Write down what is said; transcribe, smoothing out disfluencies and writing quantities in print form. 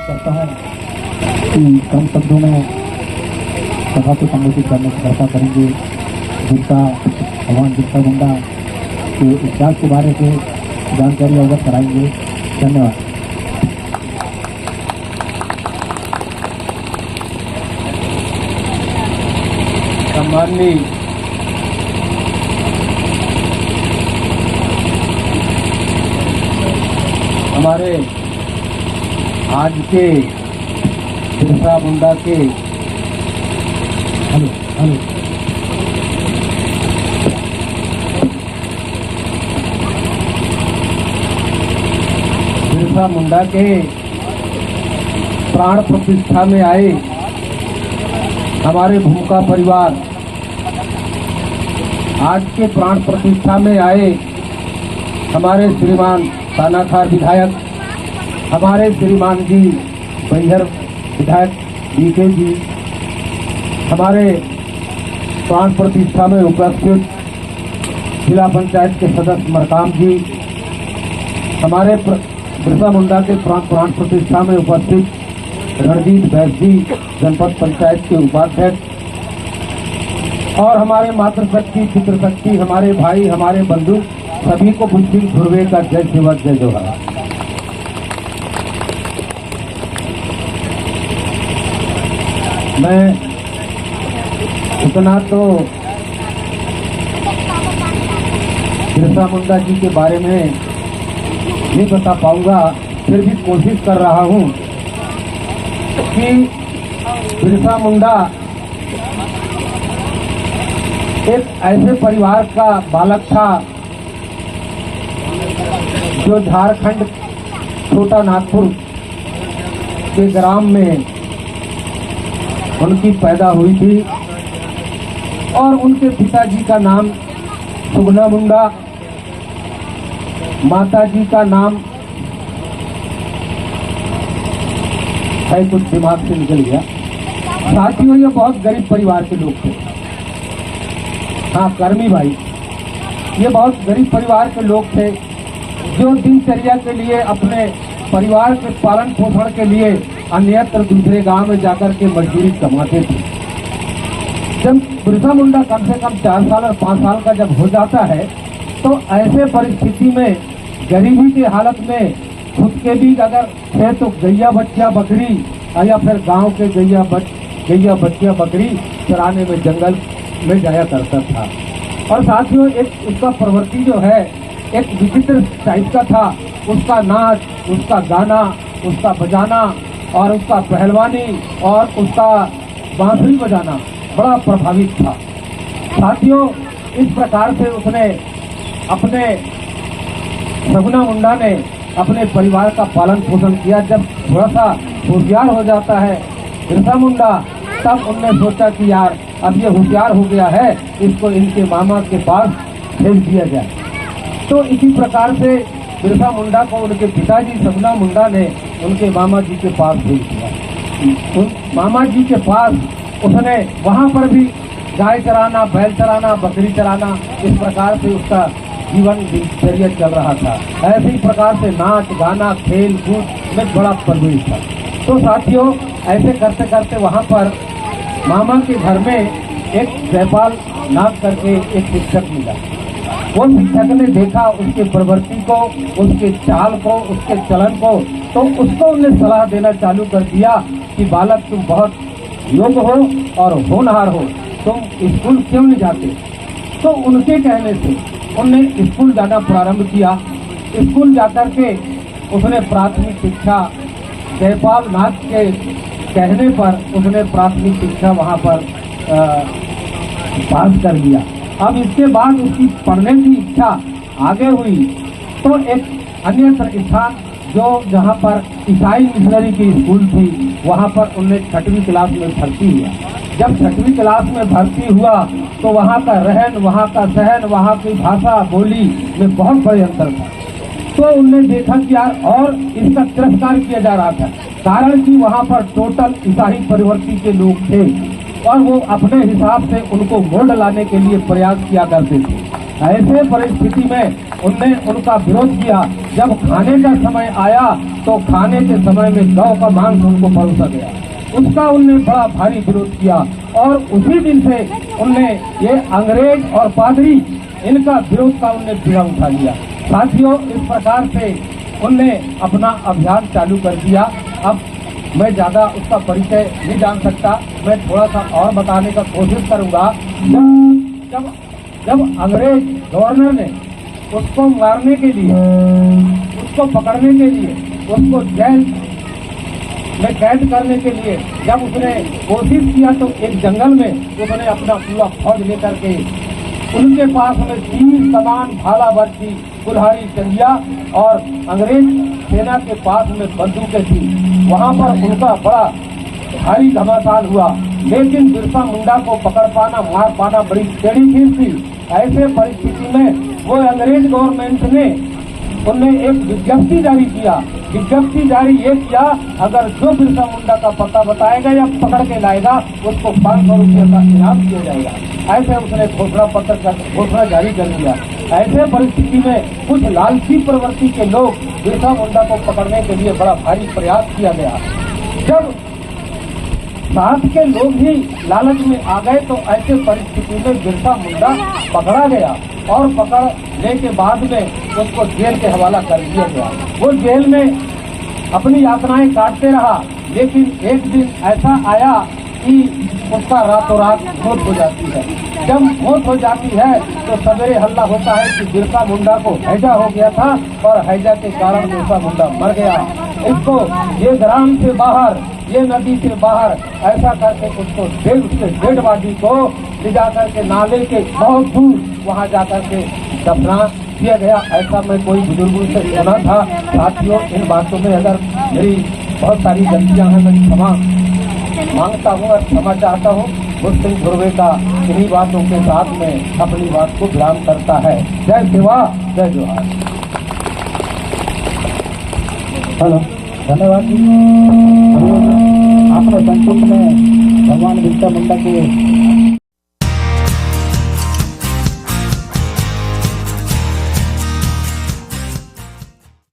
करता हूँ कि कम शब्दों में सभा को संबोधित करने की चर्चा करेंगे। बिरसा भगवान बिरसा मुंडा के इतिहास के बारे में जानकारी अवगत कराएंगे। धन्यवाद। सम्माननीय हमारे आज के बिरसा मुंडा के बिरसा मुंडा के प्राण प्रतिष्ठा में आए हमारे भूमिका परिवार, आज के प्राण प्रतिष्ठा में आए हमारे श्रीमान तानाखार विधायक, हमारे श्रीमान जी बैहर विधायक बीके जी, हमारे प्राण प्रतिष्ठा में उपस्थित जिला पंचायत के सदस्य मरकाम जी, हमारे बिरसा मुंडा के प्राण प्रतिष्ठा में उपस्थित रणजीत बैस जी, जनपद पंचायत के उपाध्यक्ष, और हमारे मातृशक्ति पितृशक्ति, हमारे भाई, हमारे बंधु, सभी को बुद्धि ध्रुवे का जय सेवक, जय जोहार। मैं इतना तो बिरसा मुंडा जी के बारे में नहीं बता पाऊंगा, फिर भी कोशिश कर रहा हूं कि बिरसा मुंडा एक ऐसे परिवार का बालक था जो झारखंड छोटा नागपुर के ग्राम में उनकी पैदा हुई थी और उनके पिताजी का नाम सुगना मुंडा, माताजी का नाम है कुछ दिमाग से निकल गया। साथियों, ये बहुत गरीब परिवार के लोग थे। हाँ, कर्मी भाई, ये बहुत गरीब परिवार के लोग थे जो दिनचर्या के लिए, अपने परिवार के पालन पोषण के लिए अन्यत्र दूसरे गांव में जाकर के मजदूरी कमाते थे। जब बिरसा मुंडा कम से कम 4 साल और 5 साल का जब हो जाता है तो ऐसे परिस्थिति में, गरीबी की हालत में, खुद के भी अगर थे तो गैया बच्चा बकरी या फिर गांव के गैया बच्चा बकरी चराने में जंगल में जाया करता था। और साथियों, एक उसका प्रवृत्ति जो है एक विचित्र टाइप का था। उसका नाच, उसका गाना, उसका बजाना और उसका पहलवानी और उसका बांसुरी बजाना बड़ा प्रभावित था। साथियों, इस प्रकार से उसने अपने सगुना मुंडा ने अपने परिवार का पालन पोषण किया। जब थोड़ा सा होशियार हो जाता है बिरसा मुंडा, तब उनने सोचा कि यार अब ये होशियार हो गया है, इसको इनके मामा के पास भेज दिया जाए। तो इसी प्रकार से बिरसा मुंडा को उनके पिताजी सगुना मुंडा ने उनके मामा जी के पास भेज दिया। उन मामा जी के पास उसने वहाँ पर भी गाय चराना, बैल चराना, बकरी चराना, इस प्रकार से उसका जीवन दिनचर्या चल रहा था। ऐसे ही प्रकार से नाच गाना, खेल कूद में बड़ा परवरिश था। तो साथियों, ऐसे करते करते वहाँ पर मामा के घर में एक जयपाल नाथ करके एक शिक्षक मिला। वो शिक्षक ने देखा उसके प्रवृत्ति को, उसके चाल को, उसके चलन को, तो उसको उन्हें सलाह देना चालू कर दिया कि बालक, तुम बहुत योग्य हो और होनहार हो, तुम स्कूल क्यों नहीं जाते। तो उनके कहने से उन्होंने स्कूल जाना प्रारंभ किया। स्कूल जाकर के उसने प्राथमिक शिक्षा, जयपाल नाथ के कहने पर उसने प्राथमिक शिक्षा वहाँ पर पास कर लिया। अब इसके बाद उसकी पढ़ने की इच्छा आगे हुई तो एक अन्य स्थान जहाँ पर ईसाई मिशनरी की स्कूल थी, वहाँ पर उन्हें 6वीं क्लास में भर्ती हुआ। जब 6वीं क्लास में भर्ती हुआ तो वहाँ का रहन, वहाँ का सहन, वहाँ की भाषा बोली में बहुत बड़े अंतर था। तो उन्होंने देखा कि यार, और इसका तिरस्कार किया जा रहा था, कारण कि वहाँ पर टोटल ईसाई परिवर्ती के लोग थे और वो अपने हिसाब से उनको मोड़ लाने के लिए प्रयास किया करते थे। ऐसे परिस्थिति में उनने उनका विरोध किया। जब खाने का समय आया तो खाने के समय में गौ का मांस उनको परोसा गया, उसका उनने बड़ा भारी विरोध किया। और उसी दिन से उनने ये अंग्रेज और पादरी इनका विरोध का उनने बीड़ा उठा लिया। साथियों, इस प्रकार से उनने अपना अभियान चालू कर दिया। अब मैं ज्यादा उसका परिचय नहीं जान सकता, मैं थोड़ा सा और बताने का कोशिश करूंगा। जब जब अंग्रेज गवर्नर ने उसको मारने के लिए, उसको पकड़ने के लिए, उसको जेल में कैद करने के लिए जब उसने कोशिश किया तो एक जंगल में उसने अपना पूरा फौज लेकर के, उनके पास में तीर कमान भाला बर्छी कुल्हाड़ी चंदिया और अंग्रेज सेना के पास में बंदूकें थी। वहां पर उनका बड़ा भारी घमासान हुआ, लेकिन बिरसा मुंडा को पकड़ पाना, मार पाना बड़ी टेढ़ी चीज थी। ऐसे परिस्थिति में वो अंग्रेज गवर्नमेंट ने उनने एक विज्ञप्ति जारी किया। विज्ञप्ति जारी ये किया, अगर जो बिरसा मुंडा का पता बताएगा या पकड़ के लाएगा उसको 500 रुपये का इनाम दिया जाएगा। ऐसे उसने घोषणा जारी कर दिया। ऐसे परिस्थिति में कुछ लालची प्रवृत्ति के लोग बिरसा मुंडा को पकड़ने के लिए बड़ा भारी प्रयास किया गया। जब साथ के लोग ही लालच में आ गए तो ऐसे परिस्थिति में बिरसा मुंडा पकड़ा गया और पकड़ने के बाद में उसको जेल के हवाला कर दिया गया। वो जेल में अपनी यातनाएं काटते रहा, लेकिन एक दिन ऐसा आया कि उसका रातों रात मौत हो जाती है। जब मौत हो जाती है तो सवेरे हल्ला होता है कि बिरसा मुंडा को हैजा हो गया था और हैजा के कारण बिरसा मुंडा मर गया। इसको ये ग्राम से बाहर, ये नदी से बाहर ऐसा करके उसको डेड बॉडी को ले जा करके नाले के बहुत दूर वहाँ जा करके दफना किया गया। ऐसा मैं कोई बुजुर्गों से सुना था। साथियों, इन बातों में अगर मेरी बहुत सारी गलतियाँ हैं, मैं क्षमा मांगता हूँ और क्षमा चाहता हूँ। मुस्लिम गुरुवे का इन्हीं बातों के साथ में अपनी बात को विराम करता है। जय शिवा, जय जोहार। हेलो, धन्यवाद जी। आपने संक्षिप्त में भगवान बिरसा मुंडा के